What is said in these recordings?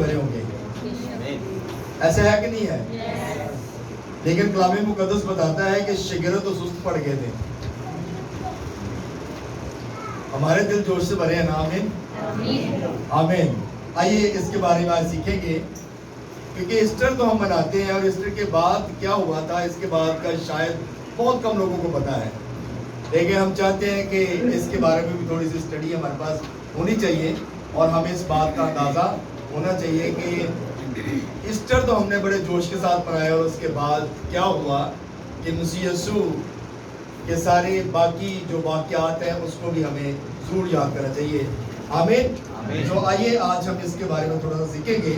بھرے ہوں گے. ایسا ہے کہ نہیں ہے؟ لیکن کلام مقدس بتاتا ہے کہ شاگرد تو سست پڑ گئے تھے. ہمارے دل جوش سے بھرے ہیں نا. آمین آمین. آئیے اس کے بارے میں آج سیکھیں گے، کیونکہ ایسٹر تو ہم مناتے ہیں اور ایسٹر کے بعد کیا ہوا تھا اس کے بعد کا شاید بہت کم لوگوں کو پتا ہے. لیکن ہم چاہتے ہیں کہ اس کے بارے میں بھی تھوڑی سی اسٹڈی ہمارے پاس ہونی چاہیے اور ہمیں اس بات کا اندازہ ہونا چاہیے کہ ایسٹر تو ہم نے بڑے جوش کے ساتھ منایا اور اس کے بعد کیا ہوا کہ مسیح یسوع کے سارے باقی جو واقعات ہیں اس کو بھی ہمیں ضرور یاد کرنا چاہیے. آمین. تو آئیے آج ہم اس کے بارے میں تھوڑا سا سیکھیں گے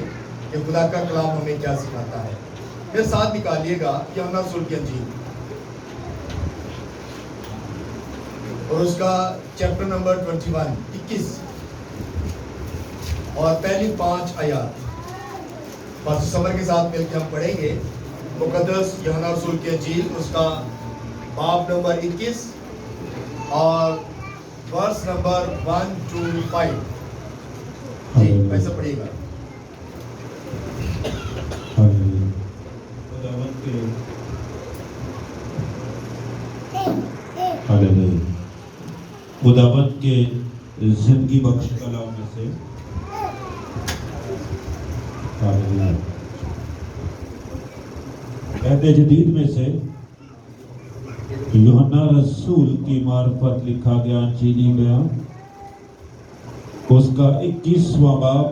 کہ خدا کا کلام ہمیں کیا سکھاتا ہے. پھر ساتھ نکالیے گا یوحنا رسول کی انجیل اور اس کا چیپٹر نمبر 21 اور پہلی 5 آیات بس سمر کے ساتھ مل کے ہم پڑھیں گے. مقدس یوحنا رسول کی انجیل اس کا باب نمبر 21 اور ورس نمبر 1 to 5. جی ویسا پڑھیے گا. خداوند کے زندگی بخش کلام میں سے عہد جدید میں سے یوحنا رسول کی معرفت لکھا گیا انجیلی بیان اس کا 21واں باب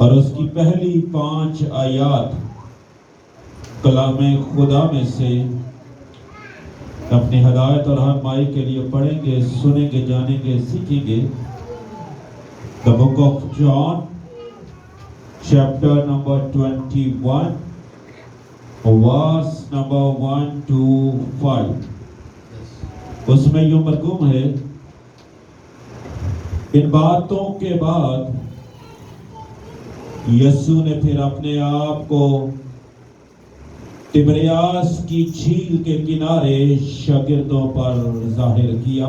اور اس کی پہلی 5 آیات کلام خدا میں سے اپنی ہدایت اور رہنمائی کے لیے پڑھیں گے، سنیں گے، جانیں گے، سیکھیں گے. The book of John chapter number 21 verse number 1 to 5. اس میں یوں مرقوم ہے: ان باتوں کے بعد یسوع نے پھر اپنے آپ کو تبریاس کی جھیل کے کنارے شاگردوں پر ظاہر کیا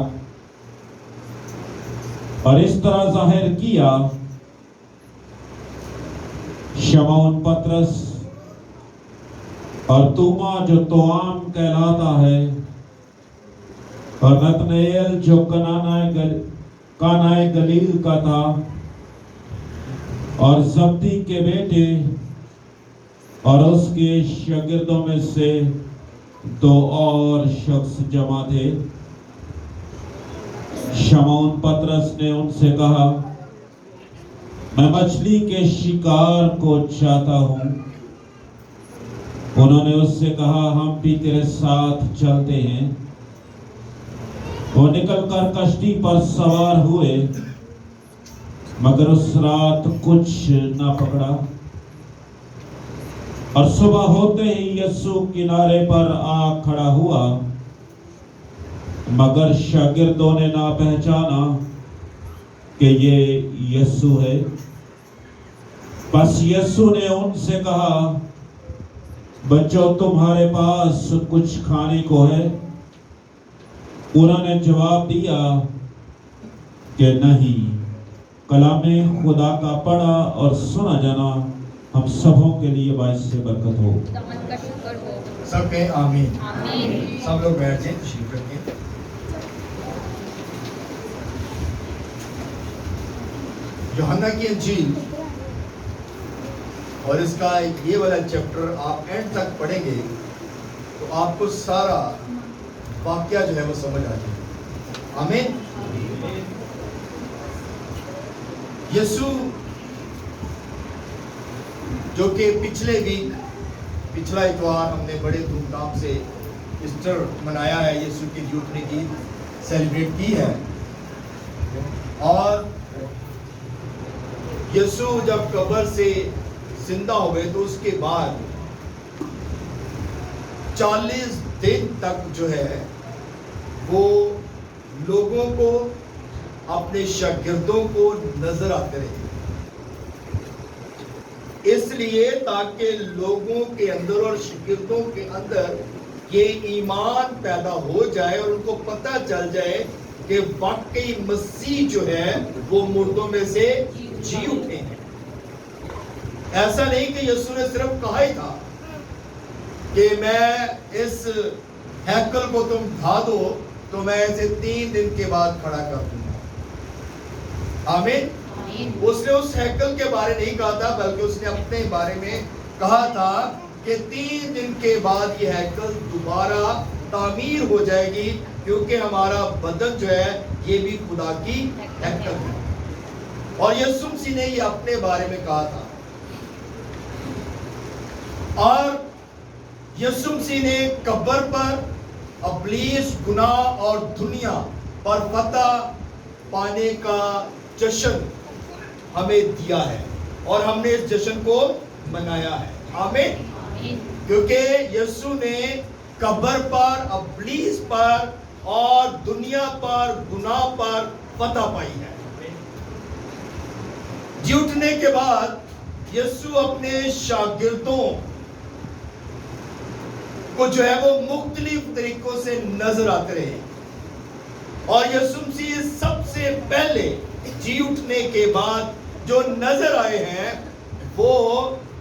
اور اس طرح ظاہر کیا شمعون پطرس اور توما جو توام کہلاتا ہے اور نتنائیل جو کانائے گلیل کا تھا اور زبدی کے بیٹے اور اس کے شاگردوں میں سے 2 اور شخص جمع تھے. شمعون پطرس نے ان سے کہا: میں مچھلی کے شکار کو چاہتا ہوں. انہوں نے اس سے کہا: ہم بھی تیرے ساتھ چلتے ہیں. وہ نکل کر کشتی پر سوار ہوئے مگر اس رات کچھ نہ پکڑا. اور صبح ہوتے ہی یسوع کنارے پر آ کھڑا ہوا مگر شاگردوں نے نہ پہچانا کہ یہ یسوع ہے. بس یسوع نے ان سے کہا: بچوں تمہارے پاس کچھ کھانے کو ہے؟ انہوں نے جواب دیا کہ نہیں. کلام خدا کا پڑھا اور سنا جانا ہم سبوں کے لیے باعث سے برکت ہو. سب کہیں آمین. سب لوگ بیٹھ جائیں تشریف رکھیں. یوحنا کی انجیل اور اس کا یہ والا چیپٹر آپ اینڈ تک پڑھیں گے تو آپ کو سارا واقعہ جو ہے وہ سمجھ آ جائے. آمین. یسوع جو کہ پچھلے ویک پچھلا اتوار ہم نے بڑے دھوم دھام سے ایسٹر منایا ہے، یسوع کی جھوٹنے کی سیلیبریٹ کی ہے. اور یسوع جب قبر سے زندہ ہو گئے تو اس کے بعد 40 دن تک جو ہے وہ لوگوں کو، اپنے شاگردوں کو نظر آتے رہے. اس لیے تاکہ لوگوں کے اندر اور شاگردوں کے اندر یہ ایمان پیدا ہو جائے اور ان کو پتہ چل جائے کہ واقعی مسیح جو ہے وہ مردوں میں سے جی اٹھے ہیں. ایسا نہیں کہ یسوع نے صرف کہا ہی تھا کہ میں اس ہیکل کو تم ڈھا دو تو میں اسے 3 دن کے بعد کھڑا کر دوں گا. آمین. اس نے اس ہیکل کے بارے نہیں کہا تھا بلکہ اس نے اپنے بارے میں کہا تھا کہ 3 دن کے بعد یہ ہیکل دوبارہ تعمیر ہو جائے گی کیونکہ ہمارا بدن جو ہے یہ بھی خدا کی ہیکل ہے. اور یسوع مسیح نے یہ اپنے بارے میں کہا تھا. اور یسوع مسیح نے قبر پر ابلیس گناہ اور دنیا پر فتح پانے کا جشن ہمیں دیا ہے اور ہم نے اس جشن کو منایا ہے. آمین. کیونکہ یسوع نے قبر پر ابلیس پر اور دنیا پر گناہ پر فتح پائی ہے. جی اٹھنے کے بعد یسوع اپنے شاگردوں کو جو ہے وہ مختلف طریقوں سے نظر آتے رہے اور یسوع مسیح سب سے پہلے جی اٹھنے کے بعد جو نظر آئے ہیں وہ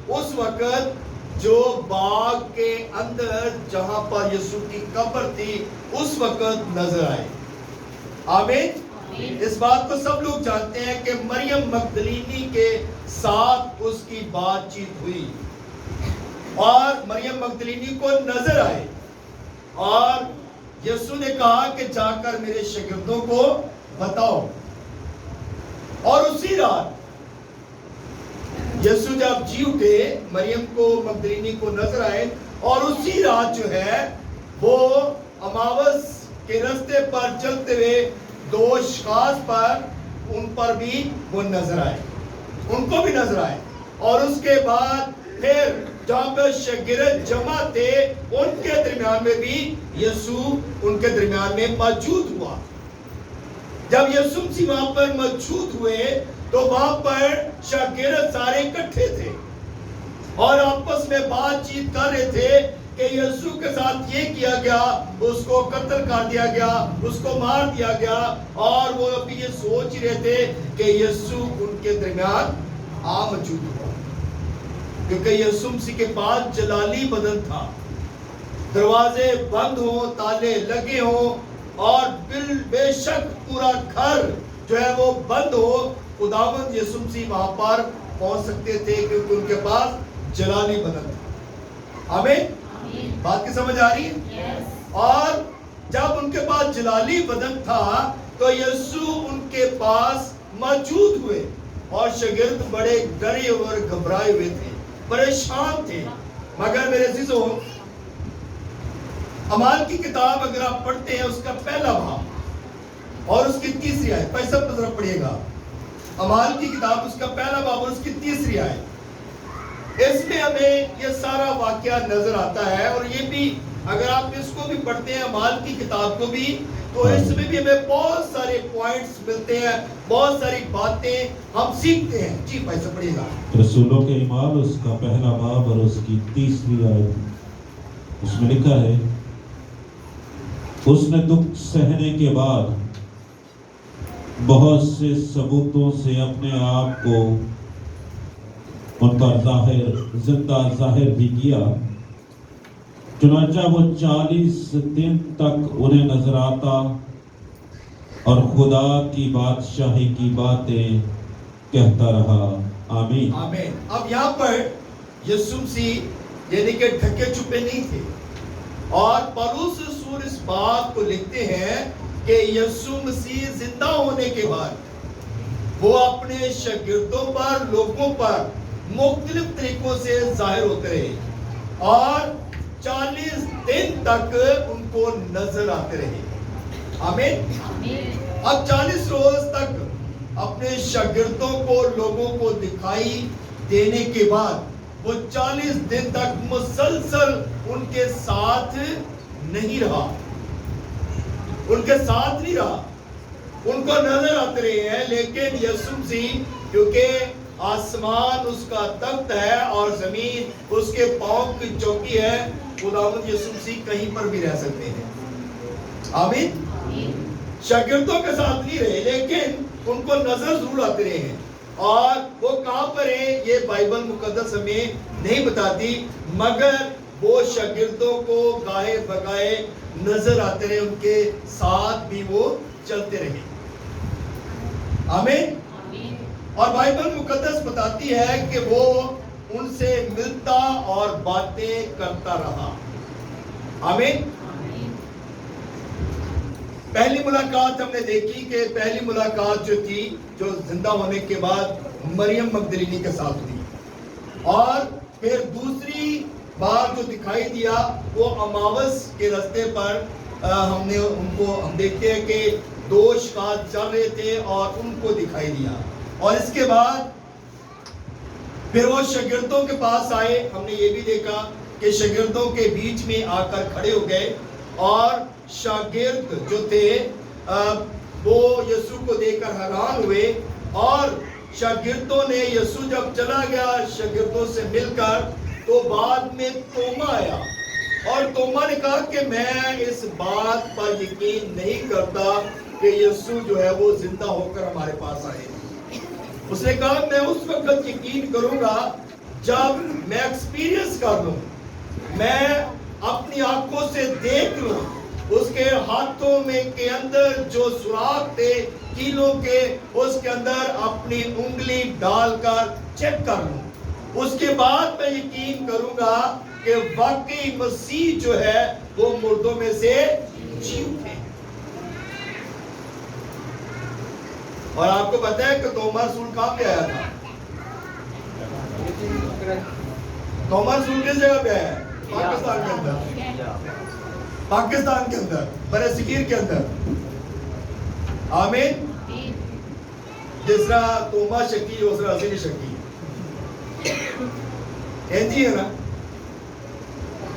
اس وقت جو باغ کے اندر جہاں پر یسوع کی قبر تھی اس وقت نظر آئے. آمین. اس بات کو سب لوگ جانتے ہیں کہ مریم مگدلینی کے ساتھ اس کی بات چیت ہوئی اور مریم مگدلینی کو نظر آئے اور یسوع نے کہا کہ جا کر میرے شاگردوں کو بتاؤ. اور اسی رات یسوع جب جی اٹھے مریم کو مگدلینی کو نظر آئے اور اسی رات جو ہے وہ اماوس کے راستے پر چلتے ہوئے 2 اشخاص پر ان پر بھی وہ نظر آئے, ان کو بھی نظر آئے. اور اس کے بعد پھر جہاں پہ شاگرد جمع تھے ان کے درمیان میں بھی یسوع ان کے درمیان میں موجود ہوا. جب یسوع مسیح وہاں پر موجود ہوئے تو وہاں پر شاگرد سارے اکٹھے تھے اور آپس میں بات چیت کر رہے تھے کہ یسوع کے ساتھ یہ کیا گیا, اس کو قتل کر دیا گیا, اس کو مار دیا گیا. اور وہ ابھی یہ سوچ رہے تھے کہ یسوع ان کے درمیان موجود ہوا کیونکہ یسوع مسیح کے پاس جلالی بدن تھا, دروازے بند ہوں, تالے لگے ہوں اور بے شک پورا گھر جو ہے وہ بند ہو, خداوند یسوع مسیح وہاں پر پہنچ سکتے تھے کیونکہ ان کے پاس جلالی بدن تھا. آمین. بات کی سمجھ آ رہی ہے؟ اور جب ان کے پاس جلالی بدن تھا تو یسوع ان کے پاس موجود ہوئے اور شاگرد بڑے ڈرے اور گھبرائے ہوئے تھے, پریشان تھے. مگر میرے عزیزوں, اعمال کی کتاب اگر آپ پڑھتے ہیں اس کا پہلا باب اور اس کی 3 آیت, پیسہ ذرا پڑھیے گا. اعمال کی کتاب اس کا پہلا باب اور اس کی 3 آیت, اس میں ہمیں یہ سارا واقعہ نظر آتا ہے. اور یہ بھی اگر آپ اس کو بھی پڑھتے ہیں اعمال کی کتاب کو بھی تو اس میں بھی ہمیں بہت سارے پوائنٹس ملتے ہیں, بہت ساری باتیں ہم سیکھتے ہیں. جی بھائی سے پڑھیے گا. رسولوں کے اعمال اس کا پہلا باب اور اس کی 3 آیت, اس میں لکھا ہے اس نے دکھ سہنے کے بعد بہت سے ثبوتوں سے اپنے آپ کو ان پر زندہ ظاہر بھی کیا. چنانچہ وہ 40 دن تک انہیں نظر آتا اور خدا کی بادشاہی کی باتیں کہتا رہا. آمین. آمین. اب یہاں پر یسوع مسیح یعنی کہ ڈھکے چھپے نہیں تھے اور پولس رسول اس بات کو لکھتے ہیں کہ یسوع مسیح زندہ ہونے کے بعد وہ اپنے شاگردوں پر, لوگوں پر مختلف طریقوں سے ظاہر ہوتے رہے اور 40 دن تک ان کو نظر آتے رہے. آمین. اب 40 روز تک اپنے شاگردوں کو, لوگوں کو دکھائی دینے کے بعد وہ 40 دن تک مسلسل ان کے ساتھ نہیں رہا, ان کے ساتھ نہیں رہا, ان کو نظر آتے رہے ہیں. لیکن یسوع مسیح کیونکہ آسمان اس کا تخت ہے اور زمین اس کے پاؤں کی چوکی ہے, خداوند یسوع مسیح کہیں پر بھی رہ سکتے ہیں. آمین. شاگردوں کے ساتھ نہیں رہے لیکن ان کو نظر ضرور آتے رہے ہیں. اور وہ کہاں پر ہیں یہ بائبل مقدس ہمیں نہیں بتاتی، مگر وہ شاگردوں کو گاہے بگاہے نظر آتے رہے، ان کے ساتھ بھی وہ چلتے رہے۔ آمین۔ اور بائبل مقدس بتاتی ہے کہ وہ ان سے ملتا اور باتیں کرتا رہا۔ آمین۔ پہلی ملاقات ہم نے دیکھی کہ پہلی ملاقات جو تھی، جو زندہ ہونے کے بعد مریم مگدلینی کے ساتھ ہوئی، اور پھر دوسری بار جو دکھائی دیا وہ اماوس کے راستے پر ہم دیکھتے ہیں کہ 2 شکار چل رہے تھے اور ان کو دکھائی دیا، اور اس کے بعد پھر وہ شاگردوں کے پاس آئے۔ ہم نے یہ بھی دیکھا کہ شاگردوں کے بیچ میں آ کر کھڑے ہو گئے، اور شاگرد جو تھے وہ یسوع کو دیکھ کر حیران ہوئے، اور شاگردوں نے یسوع جب چلا گیا شاگردوں سے مل کر، تو بعد میں توما آیا، اور توما نے کہا کہ میں اس بات پر یقین نہیں کرتا کہ یسوع جو ہے وہ زندہ ہو کر ہمارے پاس آئے۔ اس نے کہا میں اس وقت یقین کروں گا جب میں ایکسپیرینس کر لوں، میں اپنی آنکھوں سے دیکھ لوں، اس کے ہاتھوں میں کے اندر جو سوراخ تھے کیلوں کے، اس کے اندر اپنی انگلی ڈال کر چیک کر لوں، اس کے بعد میں یقین کروں گا کہ واقعی مسیح جو ہے وہ مردوں میں سے جی اٹھے۔ اور آپ کو پتہ ہے کہ توما رسول کہاں پہ آیا تھا؟ توما رسول کس جگہ پہ آیا ہے؟ پاکستان کے اندر، پاکستان کے اندر، برے صغیر کے اندر۔ آمین۔ جس طرح توما شکی اس طرح اسی بھی شکی جی ہے نا۔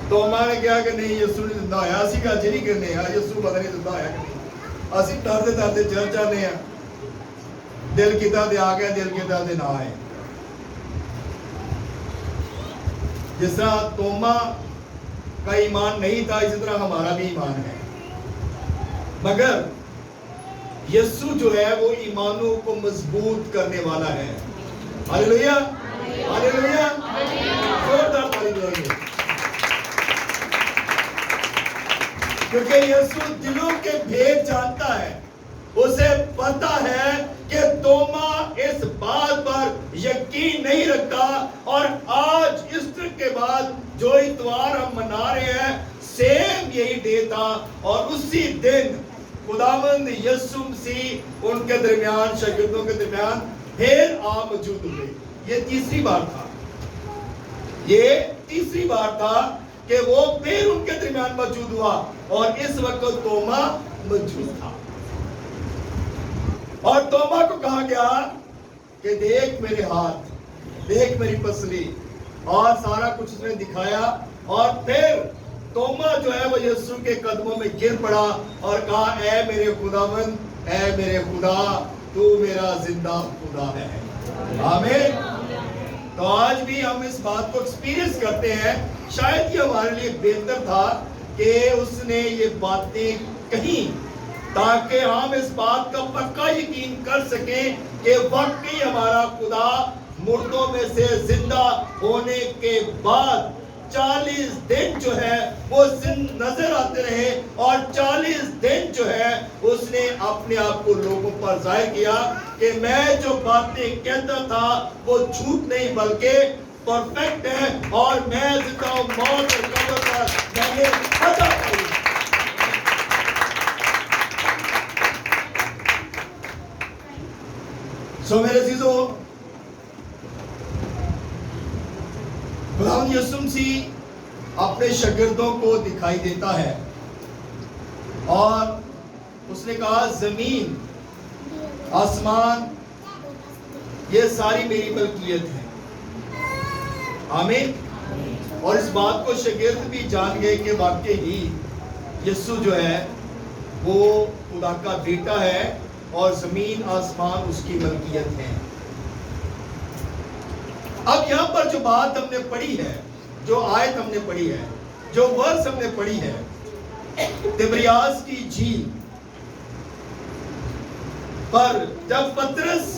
توما نے کہا کہ نہیں یسوع نہیں زندہ ہویا، اسی کا جری کرنے ہیں یسوع پتہ نہیں زندہ ہویا کہ نہیں، اسی ڈرتے ڈرتے چل جانے ہیں، دل کیتا دے آ گئے دل کیتا دے نہ آئے۔ جس طرح توما کا ایمان نہیں تھا اسی طرح ہمارا بھی ایمان ہے، مگر یسوع جو ہے وہ ایمانوں کو مضبوط کرنے والا ہے۔ ہاللیلویا، ہاللیلویا، زوردار تالی دیں گے، کیونکہ یسوع دلوں کے بھید جانتا ہے۔ اسے پتا ہے کہ توما اس بات پر یقین نہیں رکھتا، اور آج ایسٹر کے بعد جو اتوار ہم منا رہے ہیں سیم یہی ڈے تھا، اور اسی دن خداوند یسوع مسیح ان کے درمیان، شاگردوں کے درمیان پھر موجود ہوئے۔ یہ تیسری بار تھا، یہ تیسری بار تھا کہ وہ پھر ان کے درمیان موجود ہوا، اور اس وقت توما موجود تھا، اور توما کو کہا گیا کہ دیکھ میرے ہاتھ، دیکھ میری پسلی، اور سارا کچھ اس نے دکھایا، اور پھر توما جو ہے وہ یسوع کے قدموں میں گر پڑا اور کہا اے میرے خداوند، اے میرے خدا، تو میرا زندہ خدا ہے۔ آمین۔ تو آج بھی ہم اس بات کو ایکسپیرینس کرتے ہیں، شاید یہ ہمارے لیے بہتر تھا کہ اس نے یہ باتیں کہیں، تاکہ ہم اس بات کا پکا یقین کر سکیں کہ واقعی ہمارا خدا مردوں میں سے زندہ ہونے کے بعد 40 دن جو ہے وہ نظر آتے رہے، اور 40 دن جو ہے اس نے اپنے آپ کو لوگوں پر ظاہر کیا کہ میں جو باتیں کہتا تھا وہ جھوٹ نہیں بلکہ پرفیکٹ ہے، اور میں زندہ ہوں، موت اور قبر پر میں نے فتح پائی۔ سو میرے عزیزو، خداوند یسوع مسیح اپنے شاگردوں کو دکھائی دیتا ہے، اور اس نے کہا زمین آسمان یہ ساری میری ملکیت ہے۔ آمین۔ اور اس بات کو شاگرد بھی جان گئے کہ واقعی ہی یسوع جو ہے وہ خدا کا بیٹا ہے، اور زمین آسمان اس کی ملکیت ہے۔ اب یہاں پر جو بات ہم نے پڑھی ہے، جو آیت ہم نے پڑھی ہے، جو ورس ہم نے پڑھی ہے، تبریاس کی جھیل پر جب پطرس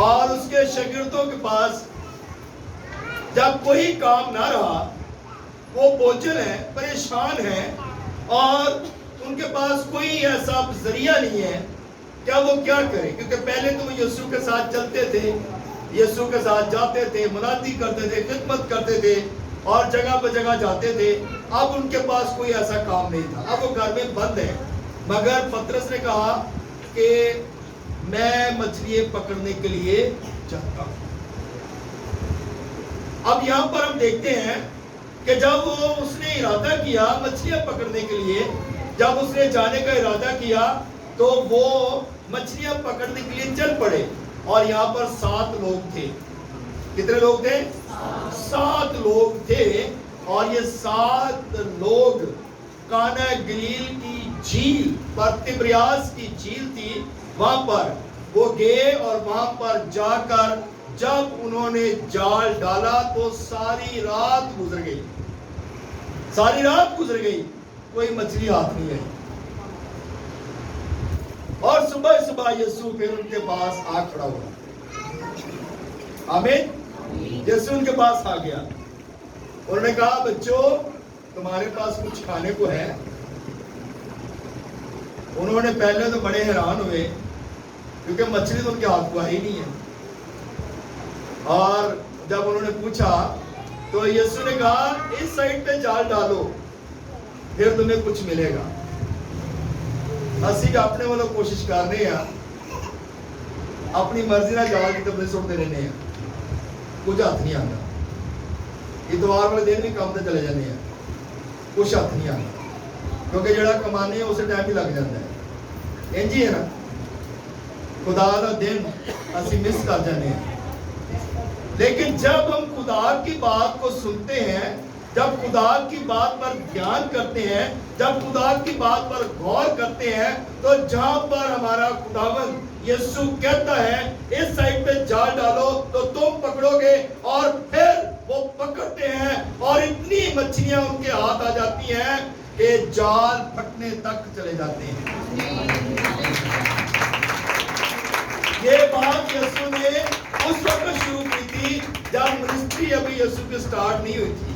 اور اس کے شاگردوں کے پاس جب کوئی کام نہ رہا، وہ بوجھل ہیں، پریشان ہیں، اور ان کے پاس کوئی ایسا ذریعہ نہیں ہے کیا وہ کیا کرے، کیونکہ پہلے تو وہ یسوع کے ساتھ چلتے تھے، یسوع کے ساتھ جاتے تھے، منادی کرتے تھے، خدمت کرتے تھے اور جگہ پہ جگہ جاتے تھے۔ اب ان کے پاس کوئی ایسا کام نہیں تھا، اب وہ گھر میں بند ہے۔ مگر پطرس نے کہا کہ میں مچھلیاں پکڑنے کے لیے جاتا ہوں۔ اب یہاں پر ہم دیکھتے ہیں کہ جب اس نے ارادہ کیا مچھلیاں پکڑنے کے لیے، جب اس نے جانے کا ارادہ کیا تو وہ مچھلیاں پکڑنے کے لیے چل پڑے، اور یہاں پر 7 لوگ تھے۔ کتنے لوگ تھے؟ 7 لوگ تھے، اور یہ 7 لوگ کانا گلیل کی جھیل پر، تبریاس کی جھیل تھی، وہاں پر وہ گئے، اور وہاں پر جا کر جب انہوں نے جال ڈالا تو ساری رات گزر گئی، ساری رات گزر گئی، کوئی مچھلی ہاتھ نہیں آئی۔ اور صبح صبح یسوع پھر ان کے پاس آ کھڑا ہوا۔ آمین۔ یسوع ان کے پاس آ گیا، انہوں نے کہا بچوں تمہارے پاس کچھ کھانے کو ہے؟ انہوں نے پہلے تو بڑے حیران ہوئے، کیونکہ مچھلی تو ان کے ہاتھ کو آئی نہیں ہے، اور جب انہوں نے پوچھا تو یسوع نے کہا اس سائڈ پہ جال ڈالو پھر تمہیں کچھ ملے گا۔ اسی اپنے والوں کوشش کر رہے ہیں، اپنی مرضی نہ جال کی طرف سٹتے رہنے ہیں، کچھ ہاتھ نہیں آتا۔ اتوار والے دن بھی کام تے چلے جانے ہیں، کچھ ہاتھ نہیں آتا، کیونکہ جڑا کمانے ہیں اسے ٹائم بھی لگ جاتا ہے۔ انجی ہے نا، خدا دا دن اسی مس کر جانے ہیں۔ لیکن جب ہم خدا کی بات کو سنتے ہیں، جب خدا کی بات پر دھیان کرتے ہیں، جب خدا کی بات پر غور کرتے ہیں، تو جہاں پر ہمارا خداوند یسوع کہتا ہے اس سائڈ پہ جال ڈالو تو تم پکڑو گے، اور پھر وہ پکڑتے ہیں، اور اتنی مچھلیاں ان کے ہاتھ آ جاتی ہیں کہ جال پھٹنے تک چلے جاتے ہیں۔ یہ بات یسوع نے اس وقت شروع کی تھی جب منسٹری ابھی یسوع کی سٹارٹ نہیں ہوئی تھی،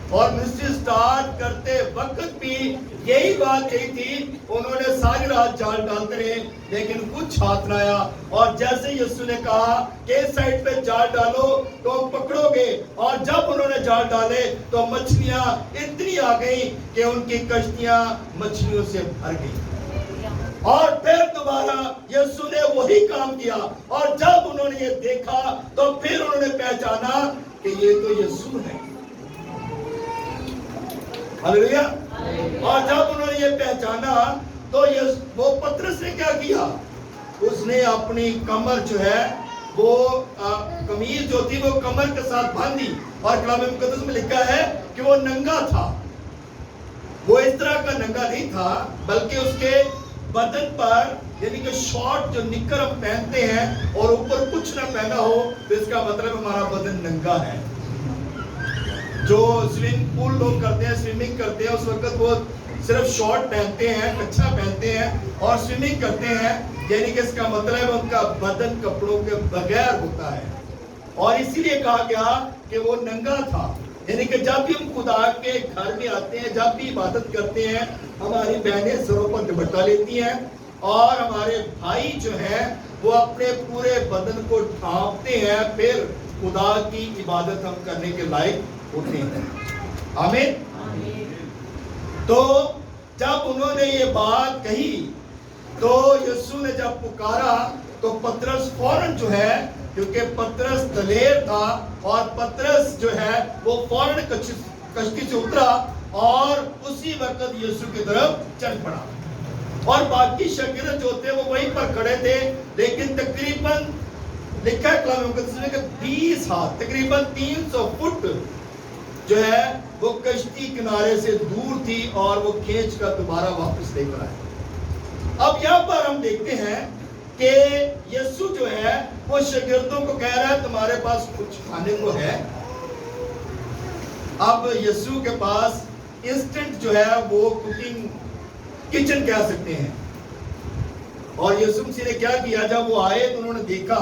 اور منسٹری سٹارٹ کرتے وقت بھی یہی بات کہی تھی۔ انہوں نے ساری رات جال ڈالتے رہے لیکن کچھ ہاتھ نہ آیا، اور جیسے یسوع نے کہا کہ اس سائڈ پہ جال ڈالو تو پکڑو گے، اور جب انہوں نے جال ڈالے تو مچھلیاں اتنی آ گئی کہ ان کی کشتیاں مچھلیوں سے بھر گئی۔ اور پھر دوبارہ یسوع نے وہی کام کیا، اور جب انہوں نے یہ دیکھا تو پھر انہوں نے پہچانا کہ یہ تو یسوع ہے۔ ہلیلویا۔ اور جب انہوں نے یہ پہچانا تو وہ پطرس نے کیا کیا، اس نے اپنی کمر جو ہے وہ قمیض جو تھی وہ کمر کے ساتھ باندھی، اور کلام مقدس میں لکھا ہے کہ وہ ننگا تھا۔ وہ اس طرح کا ننگا نہیں تھا، بلکہ اس کے بدن پر، یعنی کہ شارٹ جو نکر ہم پہنتے ہیں اور اوپر کچھ نہ پہنا ہو تو اس کا مطلب ہمارا بدن ننگا ہے۔ جو سوئمنگ پول لوگ کرتے ہیں، سوئمنگ کرتے ہیں، اس وقت وہ صرف شارٹ پہنتے ہیں، کچھا پہنتے ہیں اور سوئمنگ کرتے ہیں، یعنی کہ اس کا مطلب ان کا بدن کپڑوں کے بغیر ہوتا ہے، اور اسی لیے کہا گیا کہ وہ ننگا تھا۔ یعنی کہ جب بھی ہم خدا کے گھر میں آتے ہیں، جب بھی عبادت کرتے ہیں، ہماری بہنیں سروں پر دوپٹہ لیتی ہیں، اور ہمارے بھائی جو ہیں وہ اپنے پورے بدن کو ڈھانپتے ہیں، پھر خدا کی عبادت ہم کرنے کے لائق ہوتے ہیں۔ آمین۔ تو جب انہوں نے یہ بات کہی تو یسوع نے جب پکارا تو پطرس فوراً جو ہے، کیونکہ پطرس دلیر تھا، اور پطرس جو ہے وہ فوراً کشتی سے اترا اور اسی وقت یسوع کی طرف چل پڑا، اور باقی شاگرد جو تھے وہ وہیں پر کھڑے تھے، لیکن تقریباً لکھا ہے کلام مقدس میں کہ 20 ہاتھ، تقریباً 300 فٹ جو ہے وہ کشتی کنارے سے دور تھی، اور وہ کھینچ کر دوبارہ واپس لے کر آئے۔ اب یہاں پر ہم دیکھتے ہیں کہ یسوع جو ہے وہ شاگردوں کو کہہ رہا ہے تمہارے پاس کچھ کھانے کو ہے۔ اب یسوع کے پاس انسٹنٹ جو ہے وہ کوکنگ کچن کہہ سکتے ہیں، اور یسوع مسیح نے کیا کیا، جب وہ آئے تو انہوں نے دیکھا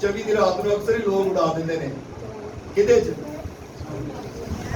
24 ਦੀ ਰਾਤ ਨੂੰ ਅਕਸਰ ਹੀ ਲੋਕ ਉਡਾ ਦਿੰਦੇ ਨੇ ਕਿਹਦੇ ਚ?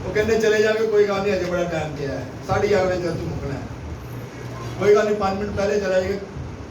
ਉਹ ਕਹਿੰਦੇ ਚਲੇ ਜਾਵੇ, ਕੋਈ ਗੱਲ ਨਹੀਂ, ਅਜੇ ਬੜਾ ਟਾਈਮ ਪਿਆ ਹੈ, 11:30 ਵਜੇ ਚਰਚ ਮੁੱਕਣਾ ਹੈ, ਕੋਈ ਗੱਲ ਨਹੀਂ, 5 ਮਿੰਟ ਪਹਿਲੇ ਚਲੇ ਜਾਏਗਾ,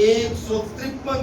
153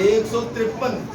153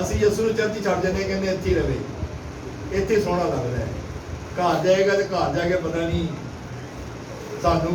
ਅਸੀਂ ਯਿਸੂ ਨੂੰ ਚਰਚ ਛੱਡ ਜਾਂਦੇ, ਕਹਿੰਦੇ ਇੱਥੇ ਹੀ ਰਵੇ, ਇੱਥੇ ਸੋਹਣਾ ਲੱਗਦਾ ਹੈ। ਘਰ ਜਾਏਗਾ ਤੇ ਘਰ ਜਾ ਕੇ ਪਤਾ ਨਹੀਂ ਸਾਨੂੰ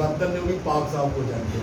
ਬਰਤਨ ਨੇ ਉਹ ਵੀ ਪਾਕ ਸਾਫ ਹੋ ਜਾਣਗੇ।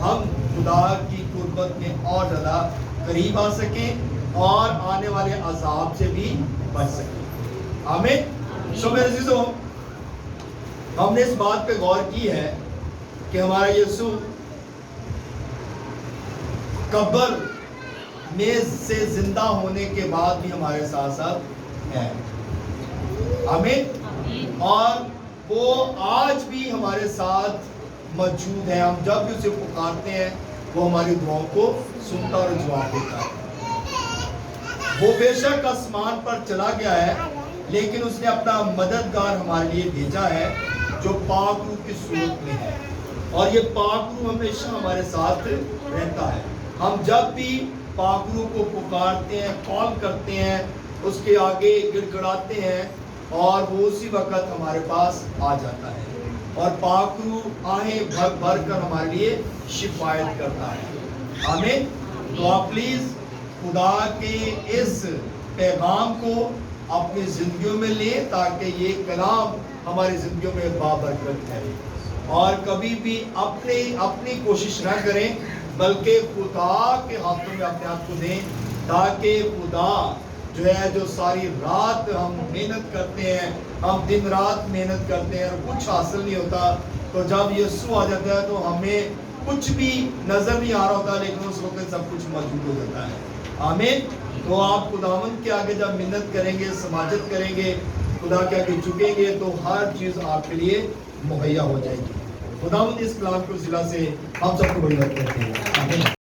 ہم خدا کی قربت میں اور زیادہ قریب آ سکیں اور آنے والے عذاب سے بھی بچ سکیں. آمین. سو میرے عزیزو، ہم نے اس بات پہ غور کی ہے کہ ہمارا یسوع قبر میں سے زندہ ہونے کے بعد بھی ہمارے ساتھ ساتھ ہے. آمین. اور وہ آج بھی ہمارے ساتھ موجود ہے. ہم جب بھی اسے پکارتے ہیں وہ ہماری دعاؤں کو سنتا اور جواب دیتا ہے. وہ بے شک آسمان پر چلا گیا ہے، لیکن اس نے اپنا مددگار ہمارے لیے بھیجا ہے جو پاک روح کی صورت میں ہے، اور یہ پاک روح ہمیشہ ہمارے ساتھ رہتا ہے. ہم جب بھی پاک روح کو پکارتے ہیں، کال کرتے ہیں، اس کے آگے گڑ گڑاتے ہیں، اور وہ اسی وقت ہمارے پاس آ جاتا ہے، اور پاک روح آہیں بھر بھر کر ہمارے لیے شفایت کرتا ہے. آمین. تو آپ پلیز خدا کے اس پیغام کو اپنی زندگیوں میں لیں تاکہ یہ کلام ہماری زندگیوں میں بابرکت ٹھہرے، اور کبھی بھی اپنی کوشش نہ کریں بلکہ خدا کے ہاتھوں میں اپنے آپ کو دیں، تاکہ خدا جو ہے، جو ساری رات ہم محنت کرتے ہیں، ہم دن رات محنت کرتے ہیں اور کچھ حاصل نہیں ہوتا، تو جب یسوع آ جاتا ہے تو ہمیں کچھ بھی نظر نہیں آ رہا ہوتا، لیکن اس وقت سب کچھ موجود ہو جاتا ہے. آمین. تو آپ خداوند کے آگے جب محنت کریں گے، سماجت کریں گے، خدا کے آگے جھکیں گے، تو ہر چیز آپ کے لیے مہیا ہو جائے گی. خداوند اس کلام کو ضلع سے ہم سب کو بڑی بات کرتے ہیں. آمین.